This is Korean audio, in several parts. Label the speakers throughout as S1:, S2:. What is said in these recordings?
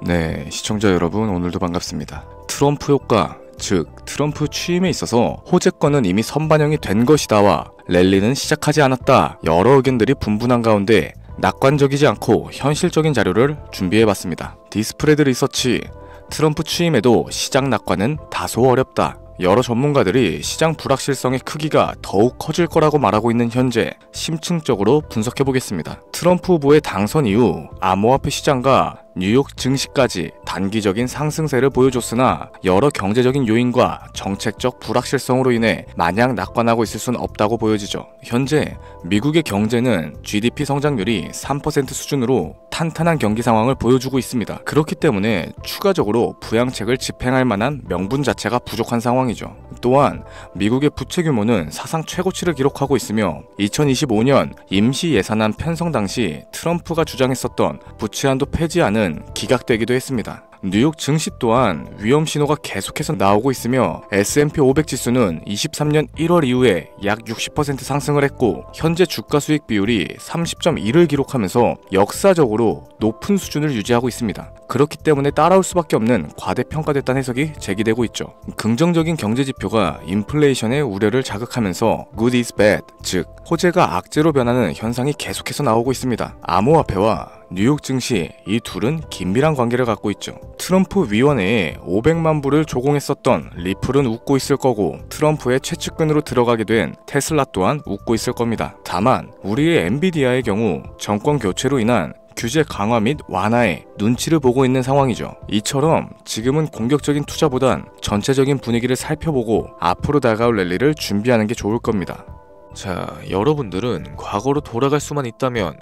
S1: 네, 시청자 여러분 오늘도 반갑습니다. 트럼프 효과, 즉 트럼프 취임에 있어서 호재권은 이미 선반영이 된 것이다와 랠리는 시작하지 않았다, 여러 의견들이 분분한 가운데 낙관적이지 않고 현실적인 자료를 준비해봤습니다. 디스프레드 리서치, 트럼프 취임에도 시장 낙관은 다소 어렵다. 여러 전문가들이 시장 불확실성의 크기가 더욱 커질 거라고 말하고 있는 현재 심층적으로 분석해보겠습니다. 트럼프 후보의 당선 이후 암호화폐 시장과 뉴욕 증시까지 단기적인 상승세를 보여줬으나 여러 경제적인 요인과 정책적 불확실성으로 인해 마냥 낙관하고 있을 수는 없다고 보여지죠. 현재 미국의 경제는 GDP 성장률이 3% 수준으로 탄탄한 경기 상황을 보여주고 있습니다. 그렇기 때문에 추가적으로 부양책을 집행할 만한 명분 자체가 부족한 상황이죠. 또한 미국의 부채 규모는 사상 최고치를 기록하고 있으며 2025년 임시 예산안 편성 당시 트럼프가 주장했었던 부채 한도 폐지안은 기각되기도 했습니다. 뉴욕 증시 또한 위험 신호가 계속해서 나오고 있으며 S&P 500 지수는 23년 1월 이후에 약 60% 상승을 했고 현재 주가 수익 비율이 30.1을 기록하면서 역사적으로 높은 수준을 유지하고 있습니다. 그렇기 때문에 따라올 수밖에 없는 과대평가됐다는 해석이 제기되고 있죠. 긍정적인 경제 지표가 인플레이션의 우려를 자극하면서 good is bad, 즉 호재가 악재로 변하는 현상이 계속해서 나오고 있습니다. 암호화폐와 뉴욕 증시, 이 둘은 긴밀한 관계를 갖고 있죠. 트럼프 위원회에 500만 불을 조공했었던 리플은 웃고 있을 거고 트럼프의 최측근으로 들어가게 된 테슬라 또한 웃고 있을 겁니다. 다만 우리의 엔비디아의 경우 정권 교체로 인한 규제 강화 및 완화에 눈치를 보고 있는 상황이죠. 이처럼 지금은 공격적인 투자보단 전체적인 분위기를 살펴보고 앞으로 다가올 랠리를 준비하는 게 좋을 겁니다.
S2: 자, 여러분들은 과거로 돌아갈 수만 있다면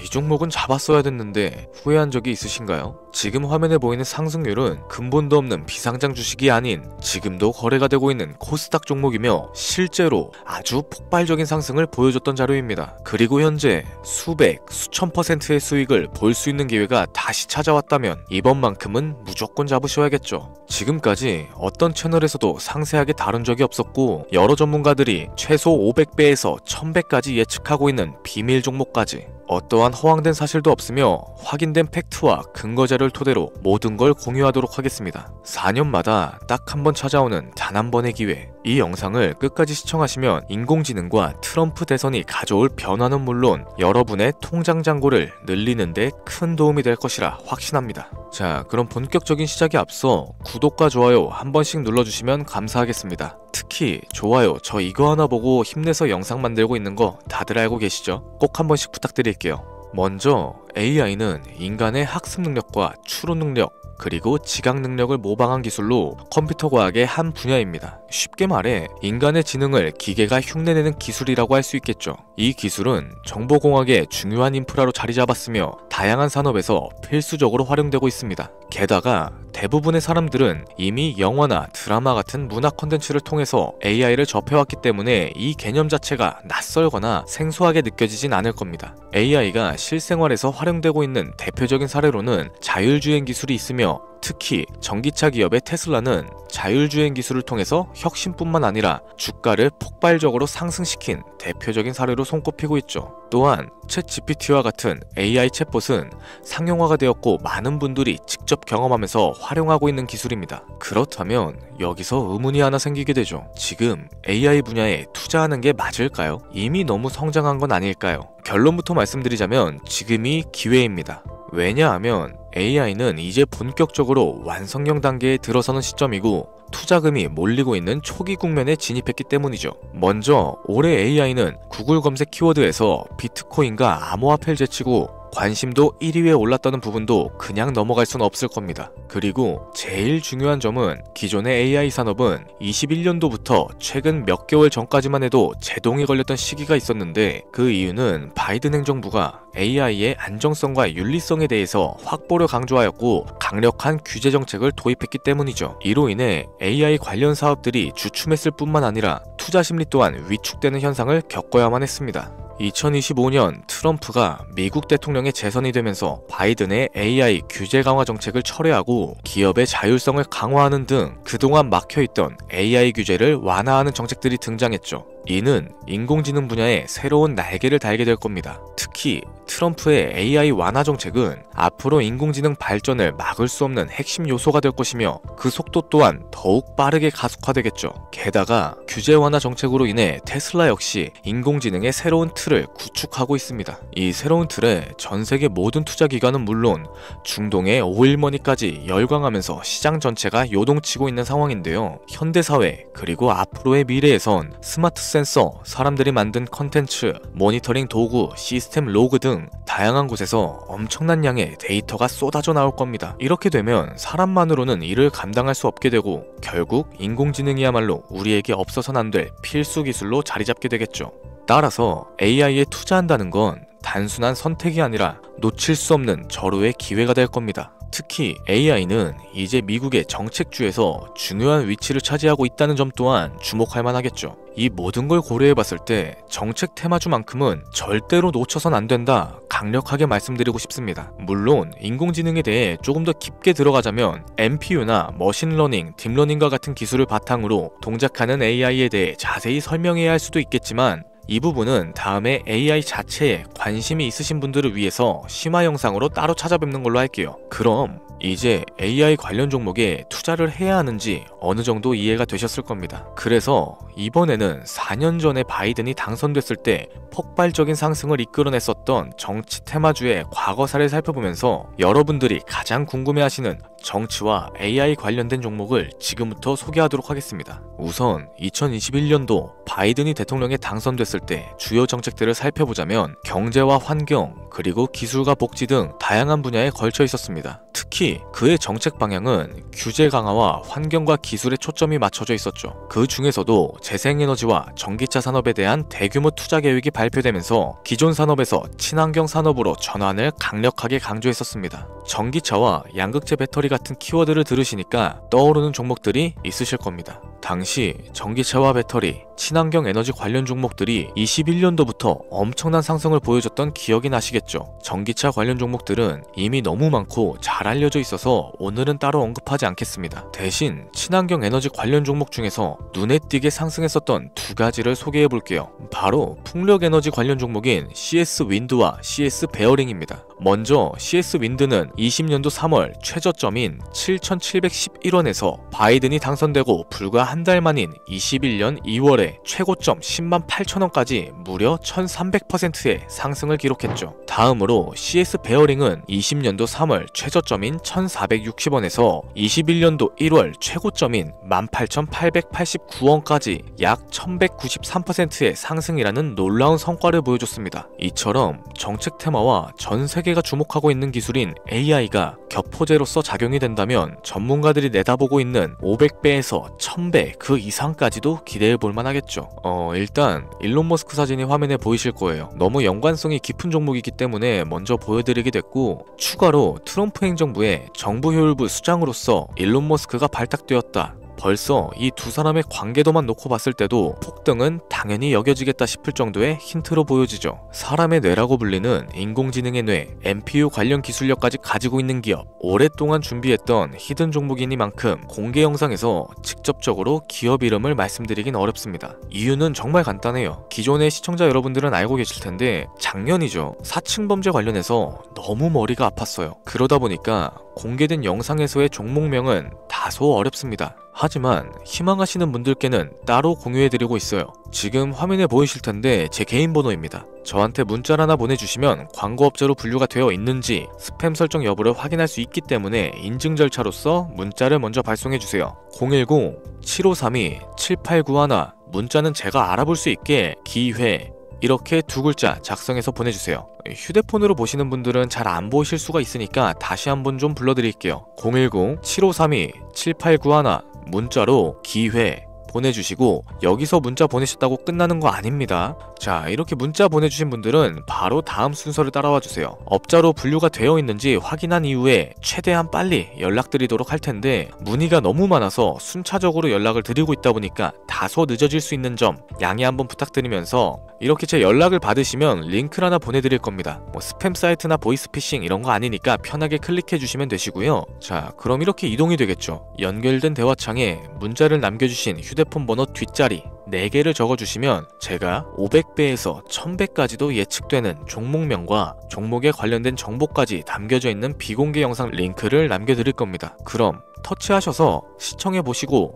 S2: 이 종목은 잡았어야 됐는데 후회한 적이 있으신가요? 지금 화면에 보이는 상승률은 근본도 없는 비상장 주식이 아닌 지금도 거래가 되고 있는 코스닥 종목이며 실제로 아주 폭발적인 상승을 보여줬던 자료입니다. 그리고 현재 수백, 수천 %의 수익을 볼 수 있는 기회가 다시 찾아왔다면 이번만큼은 무조건 잡으셔야겠죠. 지금까지 어떤 채널에서도 상세하게 다룬 적이 없었고 여러 전문가들이 최소 500배에서 1000배까지 예측하고 있는 비밀 종목까지 어떠한 허황된 사실도 없으며 확인된 팩트와 근거 자료를 토대로 모든 걸 공유하도록 하겠습니다. 4년마다 딱 한 번 찾아오는 단 한 번의 기회. 이 영상을 끝까지 시청하시면 인공지능과 트럼프 대선이 가져올 변화는 물론 여러분의 통장 잔고를 늘리는 데 큰 도움이 될 것이라 확신합니다. 자, 그럼 본격적인 시작에 앞서 구독과 좋아요 한 번씩 눌러주시면 감사하겠습니다. 특히 좋아요, 저 이거 하나 보고 힘내서 영상 만들고 있는 거 다들 알고 계시죠? 꼭 한 번씩 부탁드릴게요. 먼저 AI는 인간의 학습 능력과 추론 능력, 그리고 지각 능력을 모방한 기술로 컴퓨터 과학의 한 분야입니다. 쉽게 말해 인간의 지능을 기계가 흉내내는 기술이라고 할 수 있겠죠. 이 기술은 정보공학의 중요한 인프라로 자리 잡았으며 다양한 산업에서 필수적으로 활용되고 있습니다. 게다가 대부분의 사람들은 이미 영화나 드라마 같은 문화 콘텐츠를 통해서 AI를 접해왔기 때문에 이 개념 자체가 낯설거나 생소하게 느껴지진 않을 겁니다. AI가 실생활에서 활용되고 있는 대표적인 사례로는 자율주행 기술이 있으며 특히 전기차 기업의 테슬라는 자율주행 기술을 통해서 혁신뿐만 아니라 주가를 폭발적으로 상승시킨 대표적인 사례로 손꼽히고 있죠. 또한 챗GPT와 같은 AI 챗봇은 상용화가 되었고 많은 분들이 직접 경험하면서 활용하고 있는 기술입니다. 그렇다면 여기서 의문이 하나 생기게 되죠. 지금 AI 분야에 투자하는 게 맞을까요? 이미 너무 성장한 건 아닐까요? 결론부터 말씀드리자면 지금이 기회입니다. 왜냐하면 AI는 이제 본격적으로 완성형 단계에 들어서는 시점이고 투자금이 몰리고 있는 초기 국면에 진입했기 때문이죠. 먼저 올해 AI는 구글 검색 키워드에서 비트코인과 암호화폐를 제치고 관심도 1위에 올랐다는 부분도 그냥 넘어갈 수는 없을 겁니다. 그리고 제일 중요한 점은 기존의 AI 산업은 21년도부터 최근 몇 개월 전까지만 해도 제동이 걸렸던 시기가 있었는데 그 이유는 바이든 행정부가 AI의 안정성과 윤리성에 대해서 확보를 강조하였고 강력한 규제 정책을 도입했기 때문이죠. 이로 인해 AI 관련 사업들이 주춤했을 뿐만 아니라 투자 심리 또한 위축되는 현상을 겪어야만 했습니다. 2025년 트럼프가 미국 대통령에 재선이 되면서 바이든의 AI 규제 강화 정책을 철회하고 기업의 자율성을 강화하는 등 그동안 막혀있던 AI 규제를 완화하는 정책들이 등장했죠. 이는 인공지능 분야에 새로운 날개를 달게 될 겁니다. 특히 트럼프의 AI 완화 정책은 앞으로 인공지능 발전을 막을 수 없는 핵심 요소가 될 것이며 그 속도 또한 더욱 빠르게 가속화되겠죠. 게다가 규제 완화 정책으로 인해 테슬라 역시 인공지능의 새로운 틀을 구축하고 있습니다. 이 새로운 틀에 전 세계 모든 투자 기관은 물론 중동의 오일머니까지 열광하면서 시장 전체가 요동치고 있는 상황인데요. 현대사회 그리고 앞으로의 미래에선 스마트 센서, 사람들이 만든 컨텐츠, 모니터링 도구, 시스템 로그 등 다양한 곳에서 엄청난 양의 데이터가 쏟아져 나올 겁니다. 이렇게 되면 사람만으로는 이를 감당할 수 없게 되고 결국 인공지능이야말로 우리에게 없어서는 안 될 필수 기술로 자리 잡게 되겠죠. 따라서 AI에 투자한다는 건 단순한 선택이 아니라 놓칠 수 없는 절호의 기회가 될 겁니다. 특히 AI는 이제 미국의 정책주에서 중요한 위치를 차지하고 있다는 점 또한 주목할 만하겠죠. 이 모든 걸 고려해봤을 때 정책 테마주만큼은 절대로 놓쳐선 안 된다 강력하게 말씀드리고 싶습니다. 물론 인공지능에 대해 조금 더 깊게 들어가자면 NPU나 머신러닝, 딥러닝과 같은 기술을 바탕으로 동작하는 AI에 대해 자세히 설명해야 할 수도 있겠지만 이 부분은 다음에 AI 자체에 관심이 있으신 분들을 위해서 심화 영상으로 따로 찾아뵙는 걸로 할게요. 그럼 이제 AI 관련 종목에 투자를 해야 하는지 어느 정도 이해가 되셨을 겁니다. 그래서 이번에는 4년 전에 바이든이 당선됐을 때 폭발적인 상승을 이끌어냈었던 정치 테마주의 과거사를 살펴보면서 여러분들이 가장 궁금해하시는 정치와 AI 관련된 종목을 지금부터 소개하도록 하겠습니다. 우선 2021년도 바이든이 대통령에 당선됐을 때 주요 정책들을 살펴보자면 경제와 환경, 그리고 기술과 복지 등 다양한 분야에 걸쳐 있었습니다. 특히 그의 정책 방향은 규제 강화와 환경과 기술에 초점이 맞춰져 있었죠. 그 중에서도 재생에너지와 전기차 산업에 대한 대규모 투자 계획이 발표되면서 기존 산업에서 친환경 산업으로 전환을 강력하게 강조했었습니다. 전기차와 양극재 배터리 같은 키워드를 들으시니까 떠오르는 종목들이 있으실 겁니다. 당시 전기차와 배터리, 친환경 에너지 관련 종목들이 21년도부터 엄청난 상승을 보여줬던 기억이 나시겠죠. 전기차 관련 종목들은 이미 너무 많고 잘 알려져 있어서 오늘은 따로 언급하지 않겠습니다. 대신 친환경 에너지 관련 종목 중에서 눈에 띄게 상승했었던 두 가지를 소개해 볼게요. 바로 풍력 에너지 관련 종목인 CS 윈드와 CS 베어링입니다. 먼저 CS 윈드는 20년도 3월 최저점인 7,711원에서 바이든이 당선되고 불과 한 달 만인 21년 2월에 최고점 10만 8천원까지 무려 1300%의 상승을 기록했죠. 다음으로 CS 베어링은 20년도 3월 최저점인 1460원에서 21년도 1월 최고점인 18,889원까지 약 1193%의 상승이라는 놀라운 성과를 보여줬습니다. 이처럼 정책 테마와 전 세계가 주목하고 있는 기술인 AI가 격포제로서 작용이 된다면 전문가들이 내다보고 있는 500배에서 1000배 그 이상까지도 기대해 볼 만하겠죠. 일단 일론 머스크 사진이 화면에 보이실 거예요. 너무 연관성이 깊은 종목이기 때문에 먼저 보여드리게 됐고, 추가로 트럼프 행정부의 정부 효율부 수장으로서 일론 머스크가 발탁되었다. 벌써 이 두 사람의 관계도만 놓고 봤을 때도 폭등은 당연히 여겨지겠다 싶을 정도의 힌트로 보여지죠. 사람의 뇌라고 불리는 인공지능의 뇌, NPU 관련 기술력까지 가지고 있는 기업, 오랫동안 준비했던 히든 종목이니만큼 공개 영상에서 직접적으로 기업 이름을 말씀드리긴 어렵습니다. 이유는 정말 간단해요. 기존의 시청자 여러분들은 알고 계실 텐데 작년이죠. 사칭 범죄 관련해서 너무 머리가 아팠어요. 그러다 보니까 공개된 영상에서의 종목명은 다소 어렵습니다. 하지만 희망하시는 분들께는 따로 공유해드리고 있어요. 지금 화면에 보이실 텐데 제 개인 번호입니다. 저한테 문자를 하나 보내주시면 광고업자로 분류가 되어 있는지 스팸 설정 여부를 확인할 수 있기 때문에 인증 절차로서 문자를 먼저 발송해주세요. 010-7532-7891 문자는 제가 알아볼 수 있게 기회 이렇게 두 글자 작성해서 보내주세요. 휴대폰으로 보시는 분들은 잘 안 보실 수가 있으니까 다시 한번 좀 불러드릴게요. 010-7532-7891 문자로 기회 보내주시고, 여기서 문자 보내셨다고 끝나는 거 아닙니다. 자, 이렇게 문자 보내주신 분들은 바로 다음 순서를 따라와 주세요. 업자로 분류가 되어 있는지 확인한 이후에 최대한 빨리 연락드리도록 할 텐데 문의가 너무 많아서 순차적으로 연락을 드리고 있다 보니까 다소 늦어질 수 있는 점 양해 한번 부탁드리면서, 이렇게 제 연락을 받으시면 링크를 하나 보내드릴 겁니다. 스팸 사이트나 보이스피싱 이런 거 아니니까 편하게 클릭해 주시면 되시고요. 자, 그럼 이렇게 이동이 되겠죠. 연결된 대화창에 문자를 남겨주신 휴대폰 번호 뒷자리 4개를 적어주시면 제가 500배에서 1000배까지도 예측되는 종목명과 종목에 관련된 정보까지 담겨져 있는 비공개 영상 링크를 남겨드릴 겁니다. 그럼 터치하셔서 시청해보시고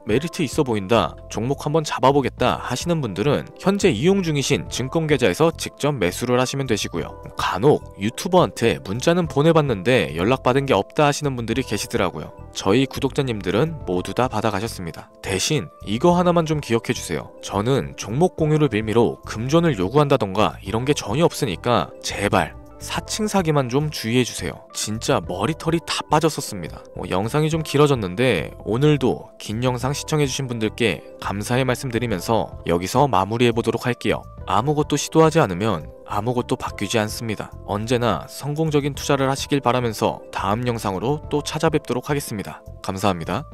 S2: 메리트 있어 보인다, 종목 한번 잡아보겠다 하시는 분들은 현재 이용 중이신 증권계좌에서 직접 매수를 하시면 되시고요. 간혹 유튜버한테 문자는 보내봤는데 연락받은 게 없다 하시는 분들이 계시더라고요. 저희 구독자님들은 모두 다 받아가셨습니다. 대신 이거 하나만 좀 기억해주세요. 저는 종목 공유를 빌미로 금전을 요구한다던가 이런 게 전혀 없으니까 제발 사칭 사기만 좀 주의해주세요. 진짜 머리털이 다 빠졌었습니다. 영상이 좀 길어졌는데 오늘도 긴 영상 시청해주신 분들께 감사의 말씀드리면서 여기서 마무리해보도록 할게요. 아무것도 시도하지 않으면 아무것도 바뀌지 않습니다. 언제나 성공적인 투자를 하시길 바라면서 다음 영상으로 또 찾아뵙도록 하겠습니다. 감사합니다.